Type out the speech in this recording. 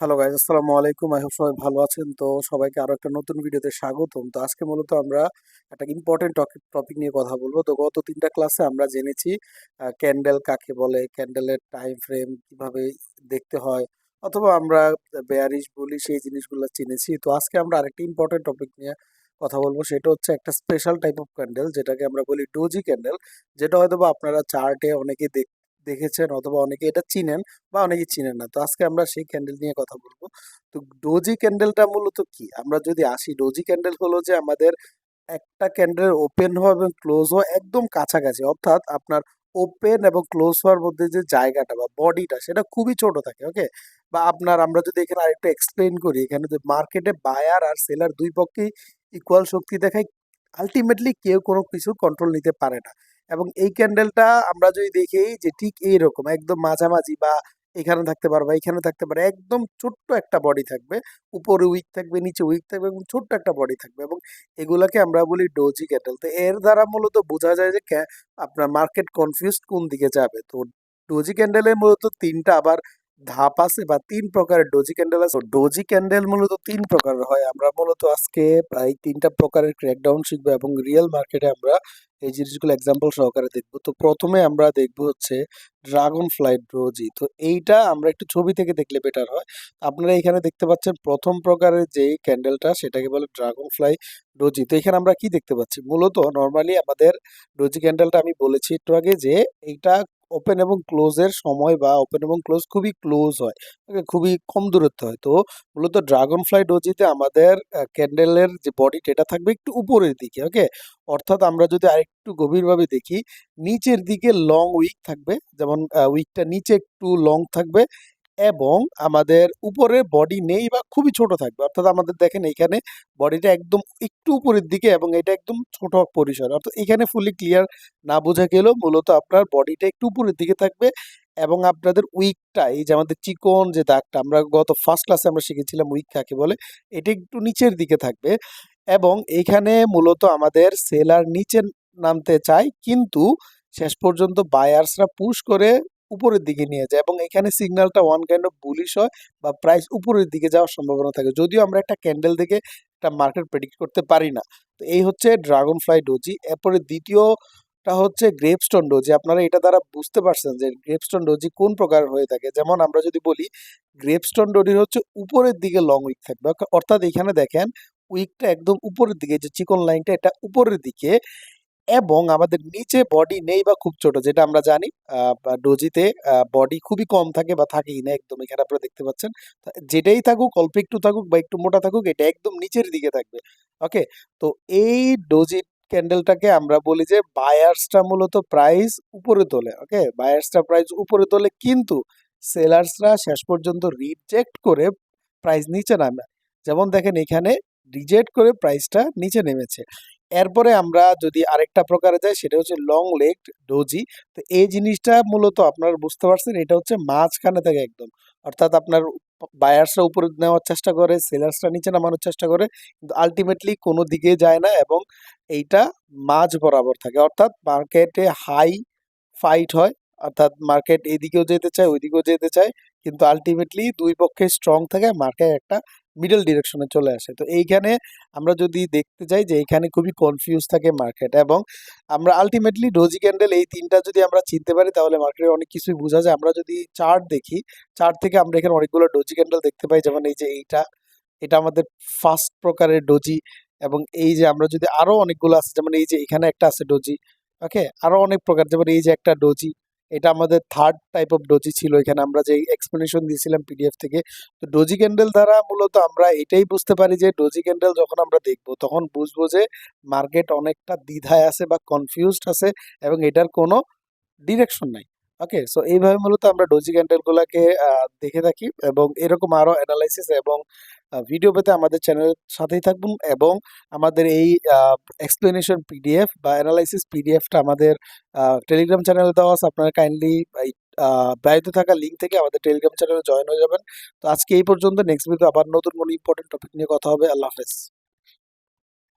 Hello guys, আসসালামু আলাইকুম। I hope সবাই ভালো আছেন। তো সবাইকে আরো একটা নতুন ভিডিওতে স্বাগতম। তো আজকে মূলত আমরা একটা ইম্পর্টেন্ট টপিক নিয়ে কথা বলবো। তো গত 3টা ক্লাসে আমরা জেনেছি ক্যান্ডেল কাকে বলে, ক্যান্ডেলের টাইম ফ্রেম কিভাবে দেখতে হয়, অথবা আমরা বেয়ারিশ বলি, সেই জিনিসগুলো চিনেছি। তো আজকে আমরা আরেকটা ইম্পর্টেন্ট টপিক নিয়ে কথা বলবো, সেটা হচ্ছে একটা স্পেশাল টাইপ অফ ক্যান্ডেল, যেটাকে আমরা বলি ডোজি ক্যান্ডেল। যেটা হয়তো বা আপনারা চার্টে অনেকে দেখেছেন, অথবা অনেকে এটা চিনেন বা অনেকে চিনেন না। তো আজকে আমরা সেই ক্যান্ডেল নিয়ে কথা বলবো। তো ডোজি ক্যান্ডেলটা মূলত কি, আমরা যদি আসি, ডোজি ক্যান্ডেল হলো যে আমাদের একটা ক্যান্ডেলের ওপেন হওয়া এবং ক্লোজ হওয়া একদম কাছাকাছি, অর্থাৎ আপনার ওপেন এবং ক্লোজ হওয়ার মধ্যে যে জায়গাটা বা বডিটা সেটা খুবই ছোট থাকে। ওকে, বা আমরা যদি এখানে আরেকটু এক্সপ্লেন করি, এখানে যে মার্কেটে বায়ার আর সেলার দুই পক্ষেই ইকুয়াল শক্তি দেখায়, আলটিমেটলি কেউ কোনো কিছু কন্ট্রোল নিতে পারে না। এবং এই ক্যান্ডেলটা আমরা যদি দেখি যে ঠিক এইরকম একদম মাঝামাঝি, বা এখানে থাকতে পারে বা এখানে থাকতে পারে, একদম ছোট্ট একটা বডি থাকবে, উপরে উইক থাকবে, নিচে উইক থাকবে এবং ছোট্ট একটা বডি থাকবে, এবং এগুলাকে আমরা বলি ডোজি ক্যান্ডেল। তো এর দ্বারা মূলত বোঝা যায় যে আপনার মার্কেট কনফিউজড কোন দিকে যাবে। তো ডোজি ক্যান্ডেলের মূলত 3টা আবার ধাপ আছে, বা 3 প্রকারের ডোজি ক্যান্ডেল আছে। ডোজি ক্যান্ডেল মূলত 3 প্রকারের হয়। আমরা মূলত আজকে প্রায় 3টা প্রকারের ক্র্যাকডাউন শিখবো, এবং রিয়েল মার্কেটে আমরা এই জিনিসগুলো এক্সাম্পল সহকারে দেখবো। তো প্রথমে আমরা দেখবো হচ্ছে ড্রাগন ফ্লাই ডোজি। তো এইটা আমরা একটু ছবি থেকে দেখলে বেটার হয়। আপনারা এখানে দেখতে পাচ্ছেন প্রথম প্রকারের যেই ক্যান্ডেলটা, সেটাকে বলে ড্রাগন ফ্লাই ডোজি। তো এখানে আমরা কি দেখতে পাচ্ছি, মূলত নর্মালি আমাদের ডোজি ক্যান্ডেলটা আমি বলেছি একটু আগে যে এইটা ওপেন এবং ক্লোজের সময়, বা ওপেন এবং ক্লোজ খুবই ক্লোজ হয়, ওকে, খুবই কম দূরত্ব হয়। তো মূলত ড্রাগন ফ্লাই ডোজিতে আমাদের ক্যান্ডেলের যে বডিটা এটা থাকবে একটু উপরের দিকে। ওকে, অর্থাৎ আমরা যদি আরেকটু গভীরভাবে দেখি, নিচের দিকে লং উইক থাকবে, যেমন উইকটা নিচে একটু লং থাকবে, এবং আমাদের উপরে বডি নেই বা খুবই ছোট থাকবে। অর্থাৎ আমাদের দেখেন এইখানে বডিটা একদম একটু উপরের দিকে, এবং এটা একদম ছোট পরিসর। অর্থাৎ এখানে ফুলি ক্লিয়ার না বোঝা গেলেও মূলত আপনার বডিটা একটু উপরের দিকে থাকবে, এবং আপনাদের উইকটা, এই যে আমাদের চিকন যে দাগটা, আমরা গত ফার্স্ট ক্লাসে আমরা শিখেছিলাম উইক কাকে বলে, এটা একটু নিচের দিকে থাকবে। এবং এইখানে মূলত আমাদের সেলার নিচে নামতে চায়, কিন্তু শেষ পর্যন্ত বায়ার্সরা পুশ করে উপরের দিকে নিয়ে যায়, এবং এখানে সিগন্যালটা ওয়ান কাইন্ড অফ বুলিশ হয়, বা প্রাইস উপরের দিকে যাওয়ার সম্ভাবনা থাকে, যদিও আমরা একটা ক্যান্ডেল দেখে একটা মার্কেট প্রেডিক্ট করতে পারি না। তো এই হচ্ছে ড্রাগন ফ্লাই ডোজি। এরপরে দ্বিতীয়টা হচ্ছে গ্রেপস্টোন ডোজি। আপনারা এটা দ্বারা বুঝতে পারছেন যে গ্রেপস্টোন ডোজি কোন প্রকার হয়ে থাকে। যেমন আমরা যদি বলি, গ্রেপস্টোন ডোজি হচ্ছে উপরের দিকে লং উইক থাকবে, অর্থাৎ এখানে দেখেন উইকটা একদম উপরের দিকে, যে চিকন লাইনটা এটা উপরের দিকে, এবং আমাদের নিচে বডি নেই বা খুব ছোট, যেটা আমরা জানি ডোজিতে বডি খুবই কম থাকে বা থাকেই না একদম। এখানে আপনারা দেখতে পাচ্ছেন, তো যেটাই থাকুক, অল্প একটু থাকুক বা একটু মোটা থাকুক, এটা একদম নিচের দিকে থাকবে। ওকে, তো এই ডোজি ক্যান্ডেলটাকে আমরা বলি যে বায়ার্সটা মূলত প্রাইস উপরে তোলে। ওকে, বায়ার্সটা প্রাইস উপরে তোলে, কিন্তু সেলার্সরা শেষ পর্যন্ত রিজেক্ট করে প্রাইস নিচে নামে। যেমন দেখেন এখানে রিজেক্ট করে প্রাইসটা নিচে নেমেছে। এরপরে আমরা যদি আরেকটা প্রকারে যাই, সেটা হচ্ছে লং লেগড ডোজি। তো এই জিনিসটা মূলত আপনারা বুঝতে পারছেন, এটা হচ্ছে মাঝখানে থেকে একদম, অর্থাৎ আপনার বায়ার্সরা উপরে নেওয়ার চেষ্টা করে, সেলার্সরা নিচে নামানোর চেষ্টা করে, কিন্তু আলটিমেটলি কোনো দিকে যায় না, এবং এইটা মাঝ বরাবর থাকে। অর্থাৎ মার্কেটে হাই ফাইট হয়, অর্থাৎ মার্কেট এদিকেও যেতে চায় ওইদিকেও যেতে চায়, কিন্তু আলটিমেটলি দুই পক্ষে স্ট্রং থাকে, মার্কেট একটা মিডল ডিরেকশনে চলে আসে। তো এইখানে আমরা যদি দেখতে যাই যে এখানে খুবই কনফিউজ থাকে মার্কেট, এবং আমরা আলটিমেটলি ডোজি ক্যান্ডেল এই 3টা যদি আমরা চিনতে পারি, তাহলে মার্কেটে অনেক কিছুই বোঝা যায়। আমরা যদি চার্ট দেখি, চার্ট থেকে আমরা এখানে অনেকগুলো ডোজি ক্যান্ডেল দেখতে পাই, যেমন এই যে এইটা, এটা আমাদের ফার্স্ট প্রকারের ডোজি। এবং এই যে আমরা যদি আরো অনেকগুলো আছে, যেমন এই যে এখানে একটা আছে ডোজি। ওকে, আরো অনেক প্রকার, যেমন এই যে একটা ডোজি, এটা আমাদের থার্ড টাইপ অফ ডোজি ছিল, এখানে আমরা যে এক্সপ্লেনেশন দিয়েছিলাম পিডিএফ থেকে। তো ডোজি ক্যান্ডেল দ্বারা মূলত আমরা এটাই বুঝতে পারি যে ডোজি ক্যান্ডেল যখন আমরা দেখবো, তখন বুঝবো যে মার্কেট অনেকটা দ্বিধায় আছে বা কনফিউজড আছে, এবং এটার কোনো ডিরেকশন নাই। ওকে, সো এইভাবে মূলত আমরা ডোজি ক্যান্ডেল গুলাকে দেখে থাকি, এবং এরকম আরো অ্যানালাইসিস এবং ভিডিও পেতে আমাদের চ্যানেলের সাথেই থাকবেন। এবং আমাদের এই এক্সপ্লেনেশন পিডিএফ বা অ্যানালাইসিস পিডিএফটা আমাদের টেলিগ্রাম চ্যানেলে দেওয়া আছে। আপনারা কাইন্ডলি এই বায়োতে থাকা লিঙ্ক থেকে আমাদের টেলিগ্রাম চ্যানেলে জয়েন হয়ে যাবেন। তো আজকে এই পর্যন্ত, নেক্সট ভিডিও আবার নতুন কোনো ইম্পর্টেন্ট টপিক নিয়ে কথা হবে। আল্লাহ হাফেজ।